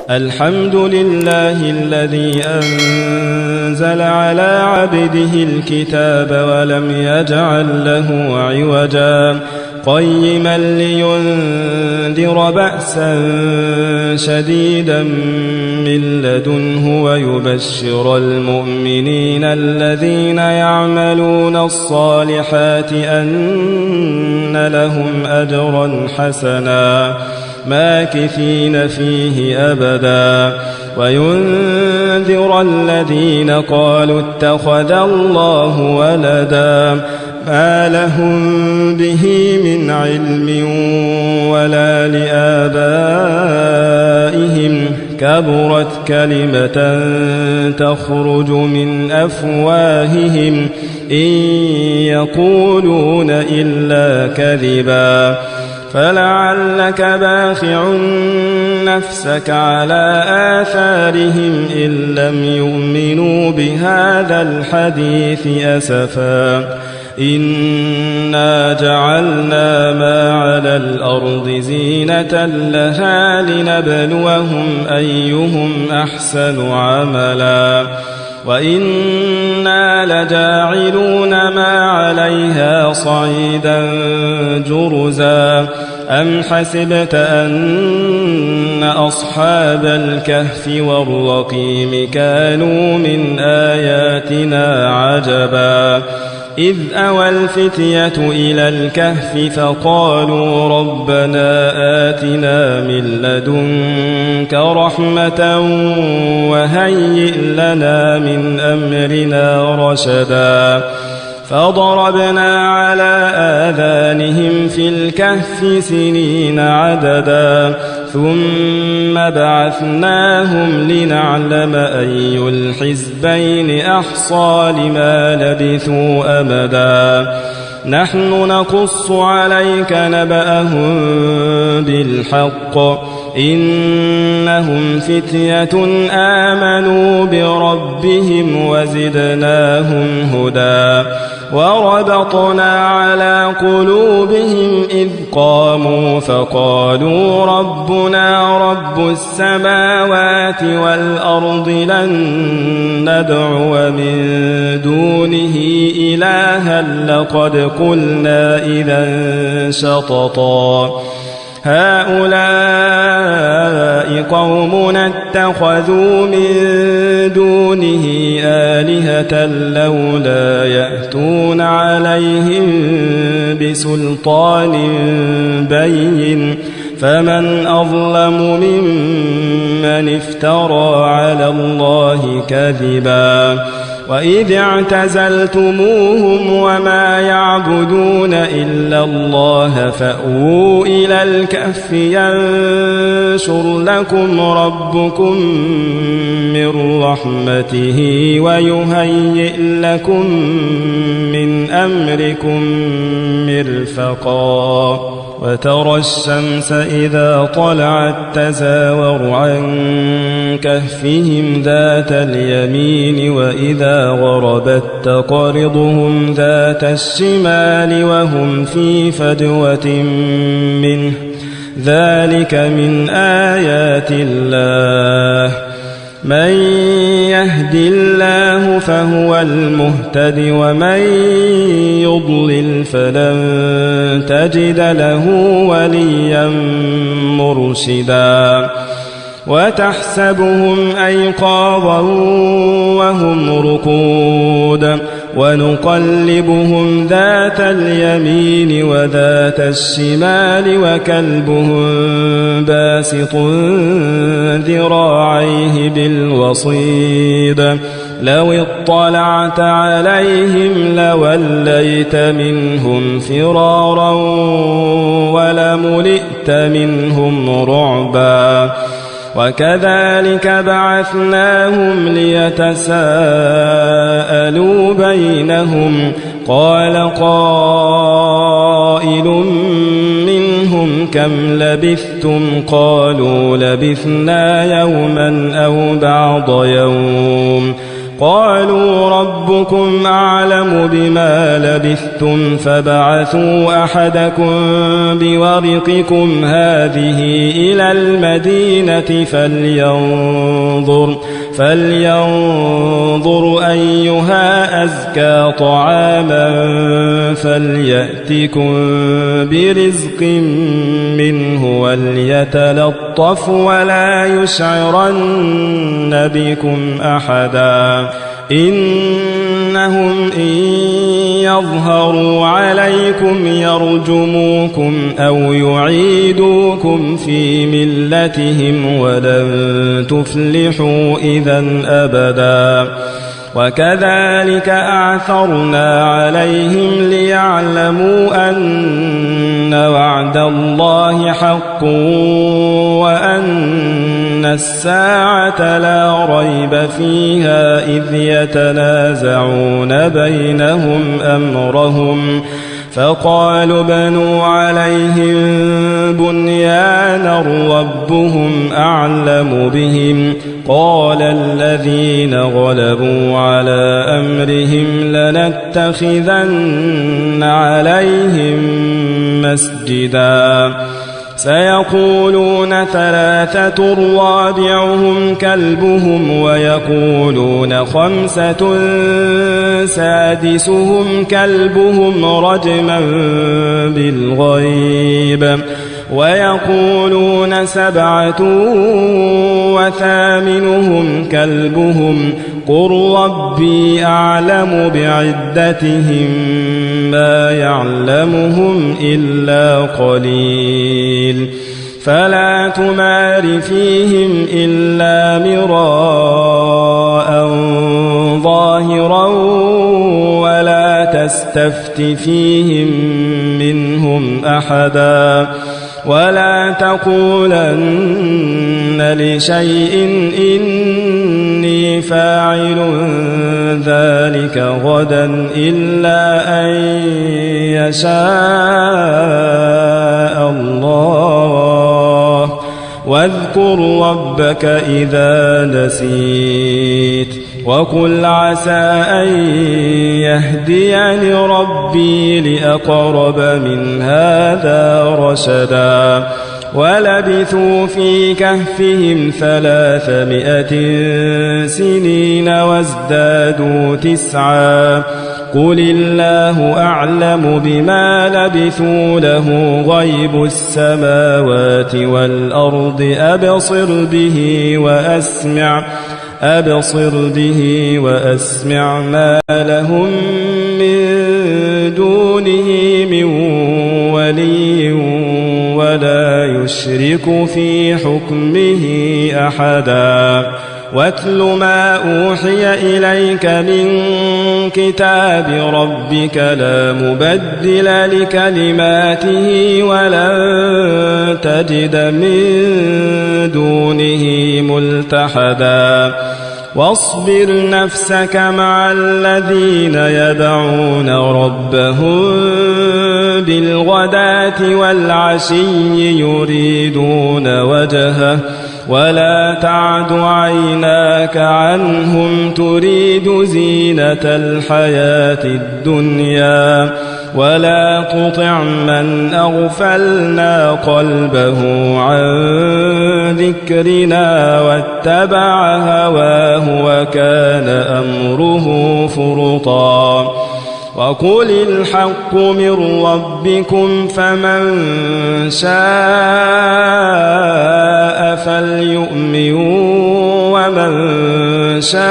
الحمد لله الذي أنزل على عبده الكتاب ولم يجعل له عوجا قيما لينذر بأسا شديدا من لدنه ويبشر المؤمنين الذين يعملون الصالحات أن لهم أجرا حسنا ماكثين فيه أبدا وينذر الذين قالوا اتخذ الله ولدا ما لهم به من علم ولا لآبائهم كبرت كلمة تخرج من أفواههم إن يقولون إلا كذبا فلعلك باخع نفسك على آثارهم إن لم يؤمنوا بهذا الحديث أسفا إنا جعلنا ما على الأرض زينة لها لنبلوهم أيهم أحسن عملا وإنا لجاعلون ما عليها صعيدا جرزا أم حسبت أن أصحاب الكهف والرقيم كانوا من آياتنا عجبا إذ أوى الفتية إلى الكهف فقالوا ربنا آتنا من لدنك رحمة وهيئ لنا من أمرنا رشدا فضربنا على آذانهم في الكهف سنين عددا ثم بعثناهم لنعلم أي الحزبين أحصى لما لبثوا أمدا نحن نقص عليك نبأهم بالحق إنهم فتية آمنوا بربهم وزدناهم هدى وربطنا على قلوبهم إذ قاموا فقالوا ربنا رب السماوات والأرض لن ندعو من دونه إلها لقد قلنا إذا شططا هؤلاء قومنا اتخذوا من دونه آلهة لولا يأتون عليهم بسلطان بين فمن أظلم ممن افترى على الله كذبا وإذ اعتزلتموهم وما يعبدون إلا الله فأووا إلى الكهف ينشر لكم ربكم من رحمته ويهيئ لكم من أمركم مرفقا وترى الشمس إذا طلعت تزاور عن كهفهم ذات اليمين وإذا غربت تقرضهم ذات الشمال وهم في فجوة منه ذلك من آيات الله من يهد الله فهو المهتد ومن يضلل فلن تجد له وليا مرشدا وتحسبهم أيقاظا وهم رقود ونقلبهم ذات اليمين وذات الشمال وكلبهم باسط ذراعيه بالوصيد لو اطلعت عليهم لوليت منهم فرارا ولملئت منهم رعبا وكذلك بعثناهم ليتساءلوا بينهم قال قائل منهم كم لبثتم قالوا لبثنا يوما أو بعض يوم قالوا ربكم أعلم بما لبثتم فابعثوا أحدكم بورقكم هذه إلى المدينة فلينظر أيها أزكى طعاما فليأتكم برزق منه وليتلطف ولا يشعرن بكم أحدا إنهم إن يظهروا عليكم يرجموكم أو يعيدوكم في ملتهم ولن تفلحوا إذن أبدا وكذلك أعثرنا عليهم ليعلموا أن وعد الله حق وأن الساعة لا ريب فيها إذ يتنازعون بينهم أمرهم فقالوا بنوا عليهم بنيانا ربهم أعلم بهم قال الذين غلبوا على أمرهم لنتخذن عليهم مسجدا سيقولون ثلاثة رابعهم كلبهم ويقولون خمسة سادسهم كلبهم رجما بالغيب ويقولون سبعة وثامنهم كلبهم قل ربي أعلم بعدتهم ما يعلمهم إلا قليل فلا تمار فيهم إلا مراء ظاهرا ولا تستفت فيهم منهم أحدا ولا تقولن لشيء إني فاعل ذلك غدا إلا أن يشاء الله واذكر ربك إذا نسيت وقل عسى أن يهديني ربي لأقرب من هذا رشدا ولبثوا في كهفهم 300 سنين وازدادوا 9 قل الله أعلم بما لبثوا له غيب السماوات والأرض أبصر به وأسمع ما لهم من دونه من ولي ولا يشرك في حكمه أحدا واتل ما أوحي إليك من كتاب ربك لا مبدل لكلماته ولن تجد من دونه ملتحدا واصبر نفسك مع الذين يدعون ربهم بالغداة والعشي يريدون وجهه ولا تعد عيناك عنهم تريد زينة الحياة الدنيا ولا تطع من أغفلنا قلبه عن ذكرنا واتبع هواه وكان أمره فرطا وقل الحق من ربكم فمن شاء فليؤمن ومن شاء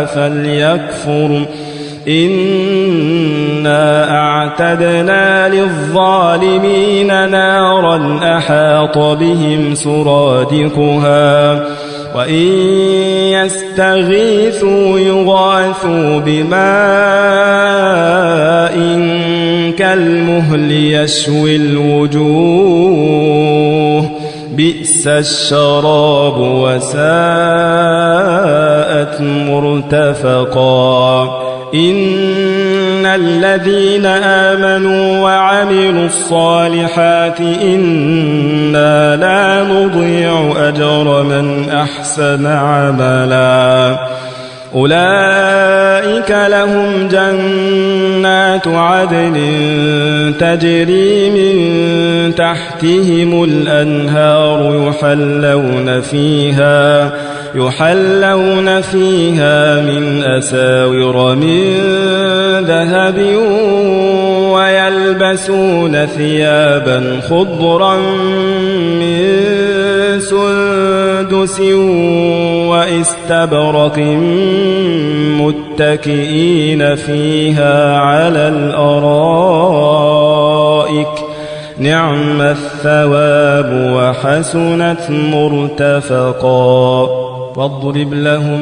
فليكفر إنا أعتدنا للظالمين نارا أحاط بهم سرادقها وإن يستغيثوا يغاثوا بماء كالمهل يشوي الوجوه بئس الشراب وساءت مرتفقا إن الذين آمنوا وعملوا الصالحات إنا لا نضيع أجر من أحسن عملا أولئك لهم جنات عدن تجري من تحتهم الأنهار يحلون فيها من أساور من ذهب ويلبسون ثيابا خضرا من سندس واستبرق متكئين فيها على الأرائك نعم الثواب وحسنت مرتفقا واضرب لهم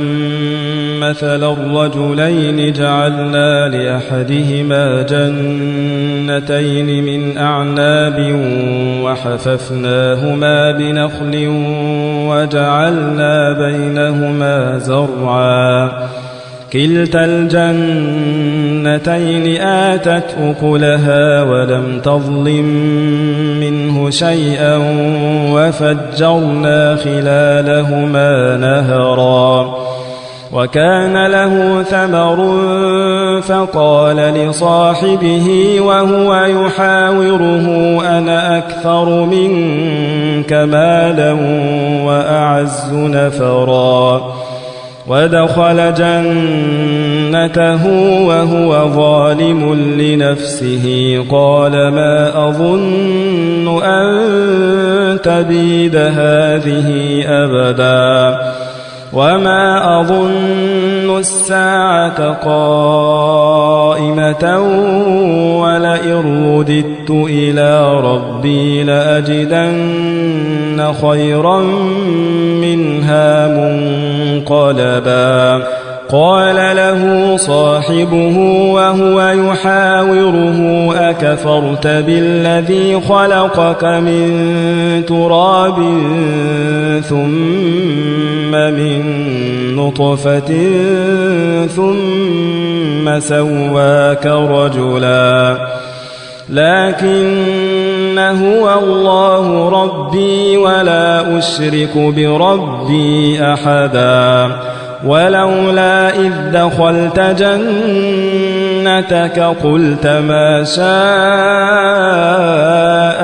مثل الرجلين جعلنا لأحدهما جنتين من أعناب وحففناهما بنخل وجعلنا بينهما زرعا كلتا الجنتين آتت أكلها ولم تظلم منه شيئا وفجرنا خلالهما نهرا وكان له ثمر فقال لصاحبه وهو يحاوره أنا أكثر منك مالا وأعز نفرا ودخل جنته وهو ظالم لنفسه قال ما أظن أن تبيد هذه أبدا وما أظن الساعة قائمة ولئن رددت إلى ربي لأجدن خيرا منها منقلبا قال له صاحبه وهو يحاوره أكفرت بالذي خلقك من تراب ثم من نطفة ثم سواك رجلا لكن هو الله ربي ولا أشرك بربي أحدا ولولا إذ دخلت جنتك قلت ما شاء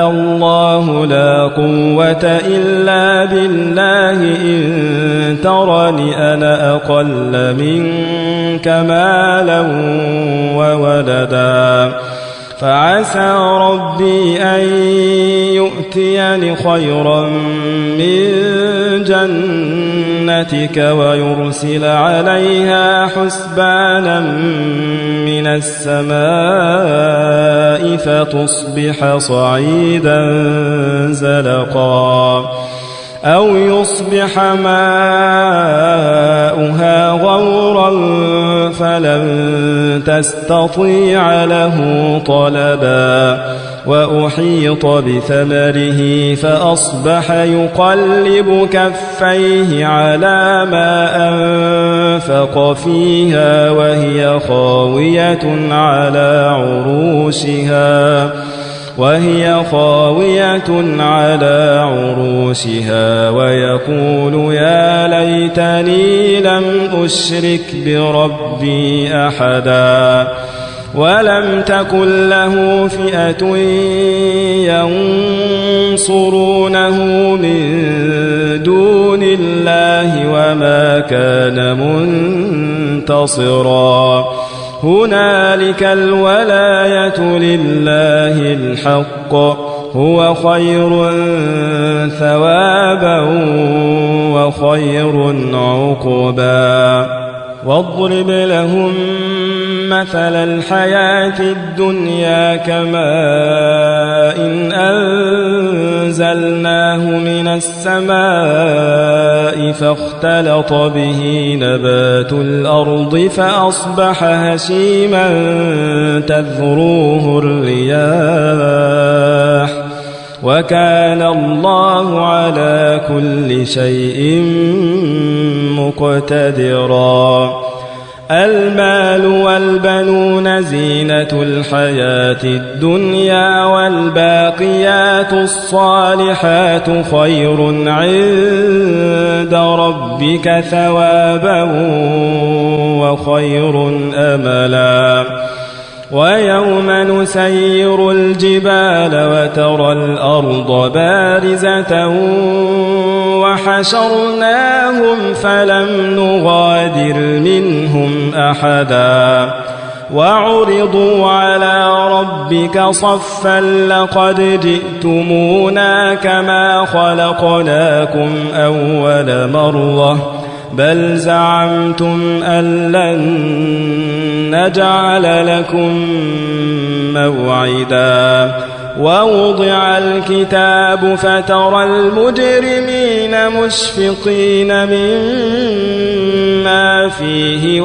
الله لا قوة إلا بالله إن ترني أنا أقل منك مالا وولدا فعسى ربي أن يؤتيني خيرا من جنتك ويرسل عليها حسبانا من السماء فتصبح صعيدا زلقا أو يصبح ماؤها غورا فلن تستطيع له طلبا وأحيط بثمره فأصبح يقلب كفيه على ما أنفق فيها وهي خاوية على عروشها ويقول يا ليتني لم أشرك بربي أحدا ولم تكن له فئة ينصرونه من دون الله وما كان منتصرا هنالك الولاية لله الحق هو خير ثوابا وخير عقبا واضرب لهم مثل الحياة الدنيا كماء إن أنزلناه من السماء فاختلط به نبات الأرض فأصبح هشيما تذروه الرياح وكان الله على كل شيء مقتدرا المال والبنون زينة الحياة الدنيا والباقيات الصالحات خير عند ربك ثوابا وخير أملا ويوم نسير الجبال وترى الأرض بارزة وحشرناهم فلم نغادر منهم أحدا وعرضوا على ربك صفا لقد جئتمونا كما خلقناكم أول مرة بل زعمتم أن لن نجعل لكم موعدا ووضع الكتاب فترى المجرمين مشفقين مما فيه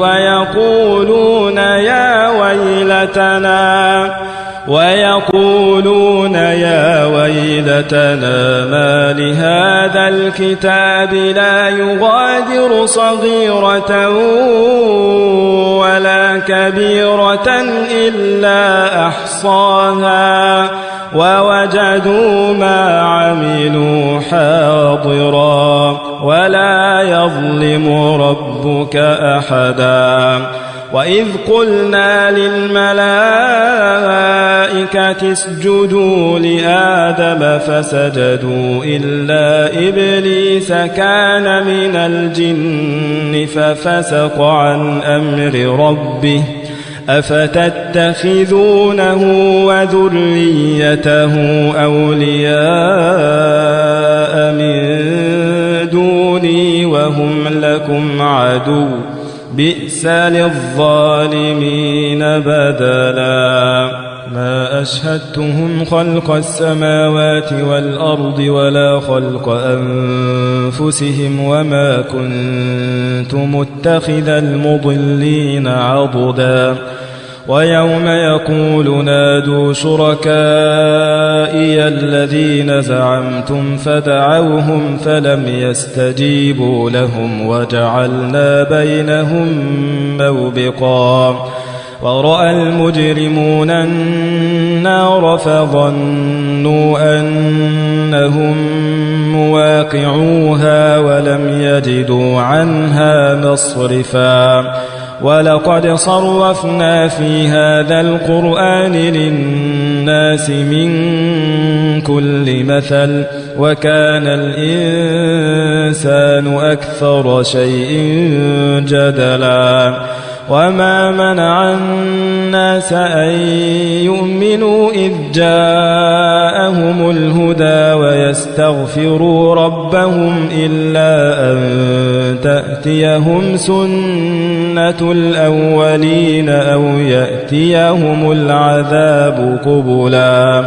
ويقولون يا ويلتنا ما لهذا الكتاب لا يغادر صغيرة ولا كبيرة إلا أحصاها ووجدوا ما عملوا حاضرا ولا يظلم ربك أحدا وإذ قلنا للملائكة اسجدوا لآدم فسجدوا إلا إبليس كان من الجن ففسق عن أمر ربه أفتتخذونه وذريته أولياء من دوني وهم لكم عدو بئس للظالمين بدلا ما أشهدتهم خلق السماوات والأرض ولا خلق أنفسهم وما كنت متخذ المضلين عضدا ويوم يقول نادوا شركائي الذين زعمتم فدعوهم فلم يستجيبوا لهم وجعلنا بينهم موبقا ورأى المجرمون النار فظنوا أنهم مواقعوها ولم يجدوا عنها مصرفا ولقد صرفنا في هذا القرآن للناس من كل مثل وكان الإنسان أكثر شيء جدلا وما منع الناس أن يؤمنوا إذ جاءهم الهدى ويستغفروا ربهم إلا أن تأتيهم سنة الأولين أو يأتيهم العذاب قبلا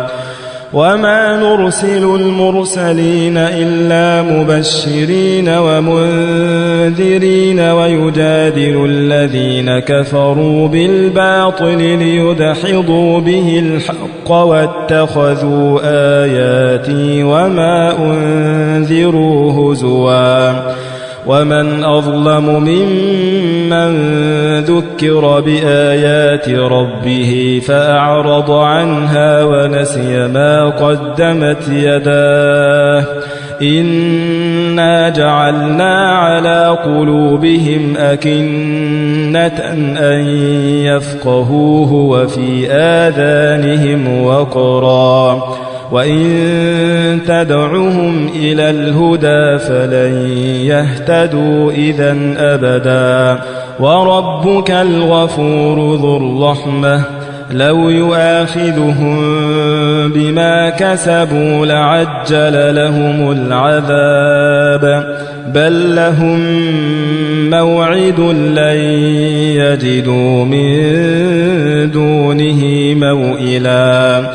وما نرسل المرسلين إلا مبشرين ومنذرين ويجادل الذين كفروا بالباطل ليدحضوا به الحق واتخذوا آياتي وما أنذروا هزوا ومن أظلم ممن ذكر بآيات ربه فأعرض عنها ونسي ما قدمت يداه إنا جعلنا على قلوبهم أكنة أن يفقهوه وفي آذانهم وقرا وإن تدعهم إلى الهدى فلن يهتدوا إذن أبدا وربك الغفور ذو الرحمة لو يؤاخذهم بما كسبوا لعجل لهم العذاب بل لهم موعد لن يجدوا من دونه موئلا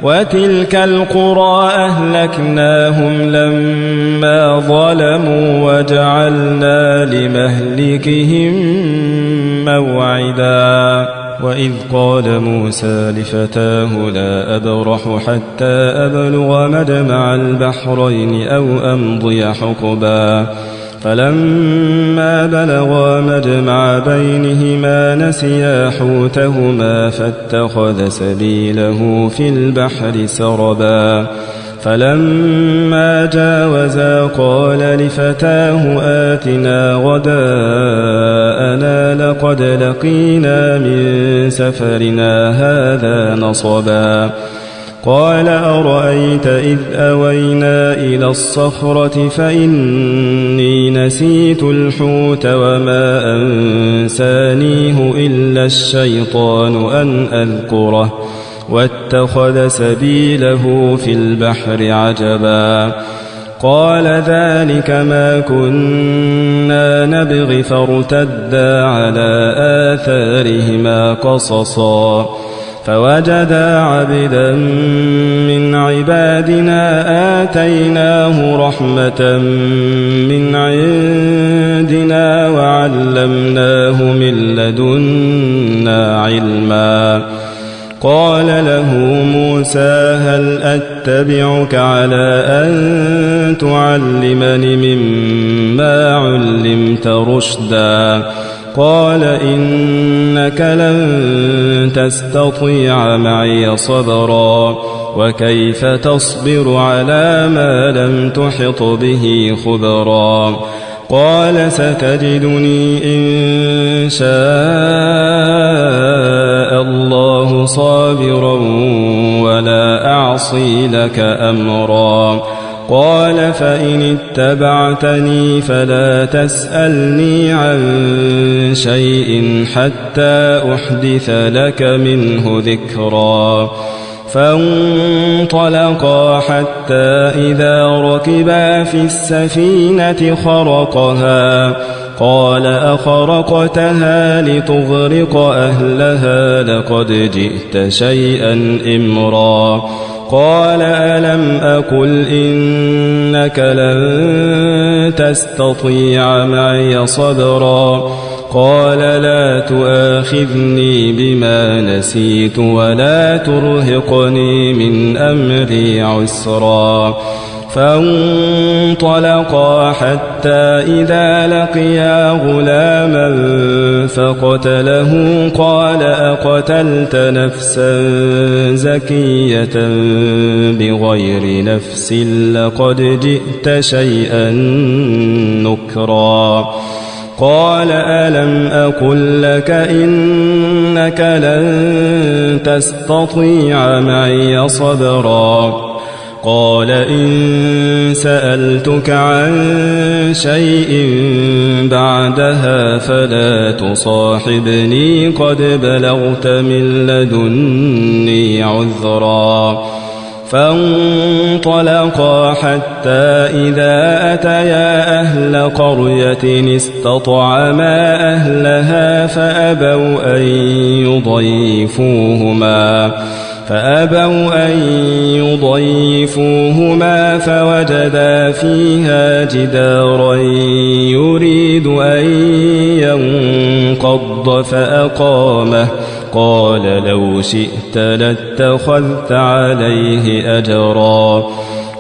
وتلك القرى أهلكناهم لما ظلموا وجعلنا لمهلكهم موعدا وإذ قال موسى لفتاه لا أبرح حتى أبلغ مجمع البحرين أو أمضي حقبا فلما بلغا مجمع بينهما نسيا حوتهما فاتخذ سبيله في البحر سربا فلما جاوزا قال لفتاه آتنا غداءنا لقد لقينا من سفرنا هذا نصبا قال أرأيت إذ أوينا إلى الصخرة فإني نسيت الحوت وما أنسانيه إلا الشيطان أن أذكره واتخذ سبيله في البحر عجبا قال ذلك ما كنا نبغي فارتدا على آثارهما قصصا فوجدا عبدا من عبادنا آتيناه رحمة من عندنا وعلمناه من لدنا علما قال له موسى هل أتبعك على أن تعلمني مما علمت رشدا قال إنك لن تستطيع معي صبرا وكيف تصبر على ما لم تحط به خبرا قال ستجدني إن شاء الله صابرا ولا أعصي لك أمرا قال فإن اتبعتني فلا تسألني عن شيء حتى أحدث لك منه ذكرا فانطلقا حتى إذا ركبا في السفينة خرقها قال أخرقتها لتغرق أهلها لقد جئت شيئا إمرا قال ألم أقل إنك لن تستطيع معي صبرا قال لا تؤاخذني بما نسيت ولا ترهقني من أمري عسرا فانطلقا حتى إذا لقيا غلاما فقتله قال أقتلت نفسا زكية بغير نفس لقد جئت شيئا نكرا قال ألم أقل لك إنك لن تستطيع معي صبرا قال إن سألتك عن شيء بعدها فلا تصاحبني قد بلغت من لدني عذرا فانطلقا حتى إذا أتيا أهل قرية استطعما أهلها فأبوا أن يضيفوهما فوجدا فيها جدارا يريد أن ينقض فأقامه قال لو شئت لاتخذت عليه أجرا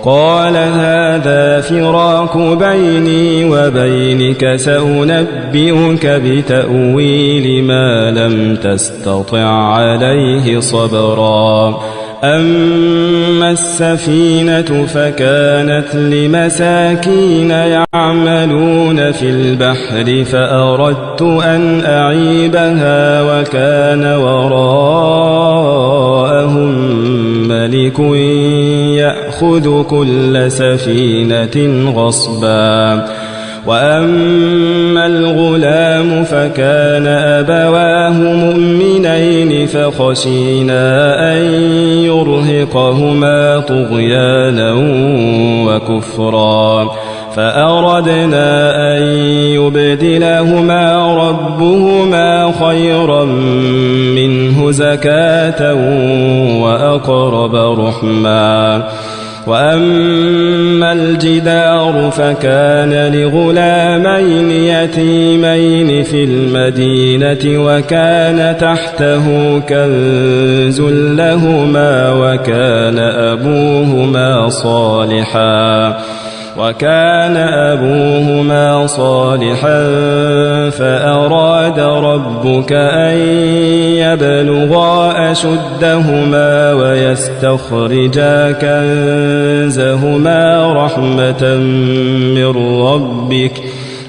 قال هذا فراق بيني وبينك سأنبئك بتأويل ما لم تستطع عليه صبرا أما السفينة فكانت لمساكين يعملون في البحر فأردت أن أعيبها وكان وراءهم ملك يأخذ كل سفينة غصبا وأما الغلام فكان أبواه مؤمنين فخشينا أن يرهقهما طغيانا وكفرا فأردنا أن يبدلهما ربهما خيرا منه زكاة وأقرب رحما وأما الجدار فكان لغلامين يتيمين في المدينة وكان تحته كنز لهما وكان أبوهما صالحا وكان أبوهما صالحا فأراد ربك أن يبلغا أشدهما ويستخرجا كنزهما رحمة من ربك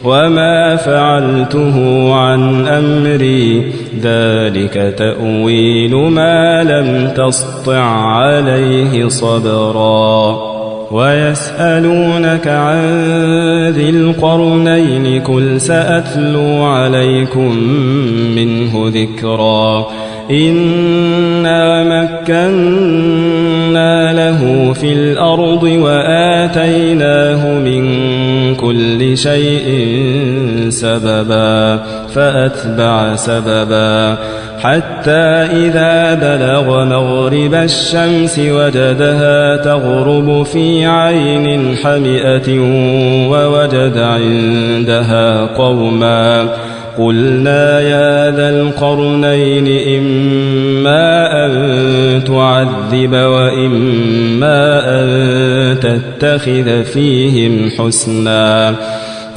وما فعلته عن أمري ذلك تأويل ما لم تسطع عليه صبرا ويسألونك عن ذي القرنين قل سأتلو عليكم منه ذكرا إنا مكنا له في الأرض وآتيناه من كل شيء سببا فأتبع سببا حتى إذا بلغ مغرب الشمس وجدها تغرب في عين حمئة ووجد عندها قوما قلنا يا ذا القرنين إما أن تعذب وإما أن تتخذ فيهم حسنا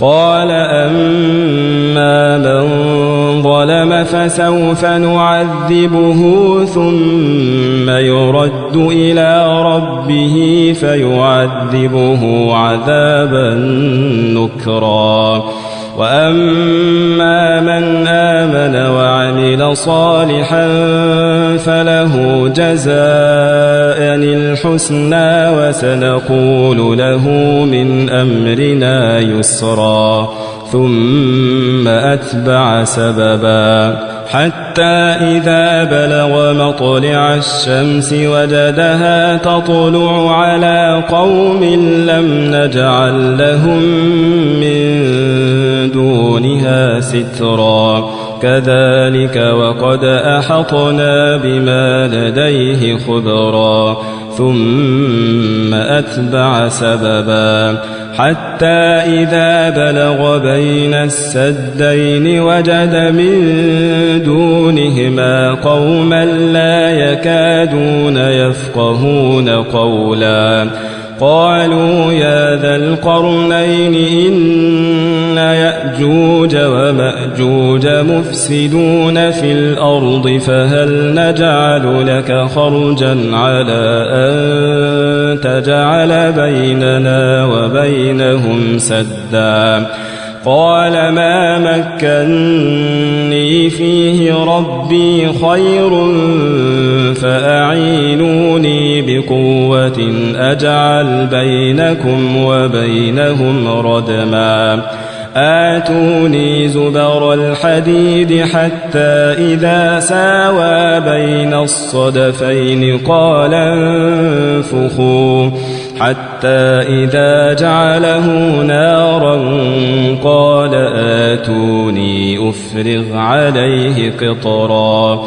قال أما من ظلم فسوف نعذبه ثم يرد إلى ربه فيعذبه عذابا نكرا وأما من آمن وعمل صالحا فله جزاء الحسنى وسنقول له من أمرنا يسرا ثم أتبع سببا حتى إذا بلغ مطلع الشمس وجدها تطلع على قوم لم نجعل لهم من دونها سترا كذلك وقد أحطنا بما لديه خبرا ثم أتبع سببا حتى إذا بلغ بين السدين وجد من دونهما قوما لا يكادون يفقهون قولا قالوا يا ذا القرنين إن يأجوج ومأجوج مفسدون في الأرض فهل نجعل لك خرجا على أن تجعل بيننا وبينهم سدا قال ما مكني فيه ربي خير فأعينوني بقوة أجعل بينكم وبينهم ردما آتوني زبر الحديد حتى إذا ساوى بين الصدفين قال انفخوا حتى إذا جعله نارا قال آتوني أفرغ عليه قطرا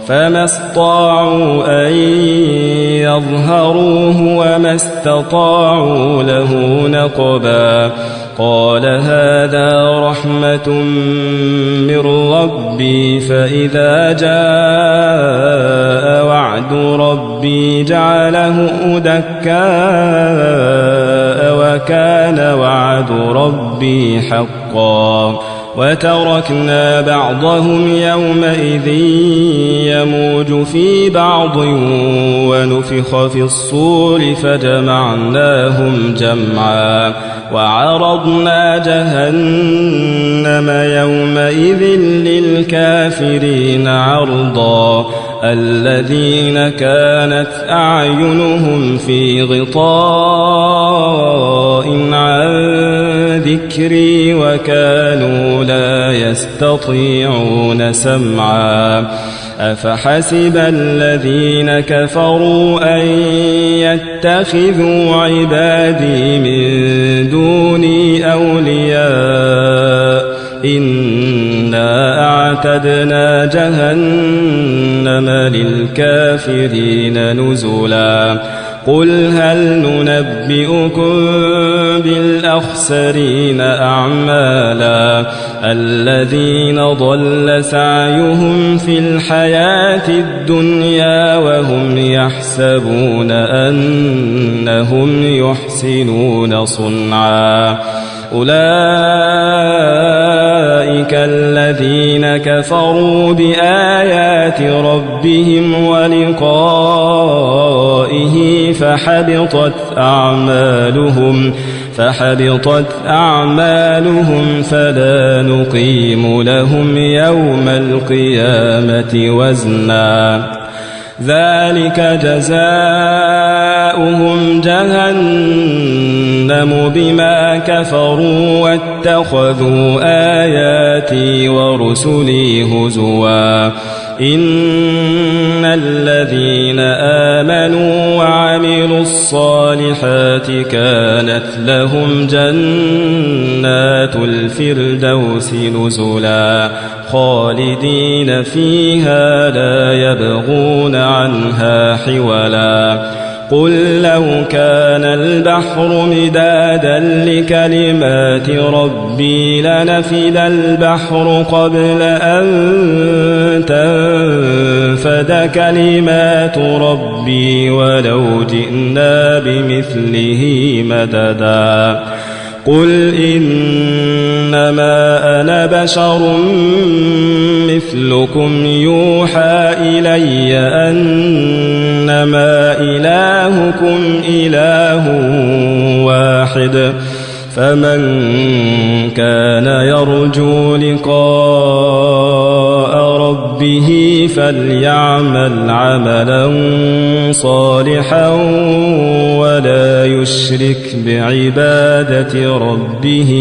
فما استطاعوا أن يظهروه وما استطاعوا له نقبا قال هذا رحمة من ربي فإذا جاء وعد ربي جعله دكاء وكان وعد ربي حقا وتركنا بعضهم يومئذ يموج في بعض ونفخ في الصور فجمعناهم جمعا وعرضنا جهنم يومئذ للكافرين عرضا الذين كانت أعينهم في غطاء عن ذكري وكانوا لا يستطيعون سمعا أفحسب الذين كفروا أن يتخذوا عبادي من دوني أولياء إنا أعتدنا جهنم للكافرين نزلا قل هل ننبئكم بالأخسرين أعمالا الذين ضل سعيهم في الحياة الدنيا وهم يحسبون أنهم يحسنون صنعا أولئك الذين كفروا بآيات ربهم ولقائه فحبطت أعمالهم فلا نقيم لهم يوم القيامة وزنا ذلك جزاؤهم جهنم بما كفروا واتخذوا آياتي ورسلي هزوا إن الذين آمنوا وعملوا الصالحات كانت لهم جنات الفردوس نزلا خالدين فيها لا يبغون عنها حولا قل لو كان البحر مدادا لكلمات ربي لنفد البحر قبل أن تنفد كلمات ربي ولو جئنا بمثله مددا قل إنما أنا بشر مثلكم يوحى إلي أنما إلهكم إله واحد فمن كان يرجو لقاء ربه فليعمل عملا صالحا ولا يشرك بعبادة ربه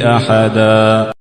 أحدا.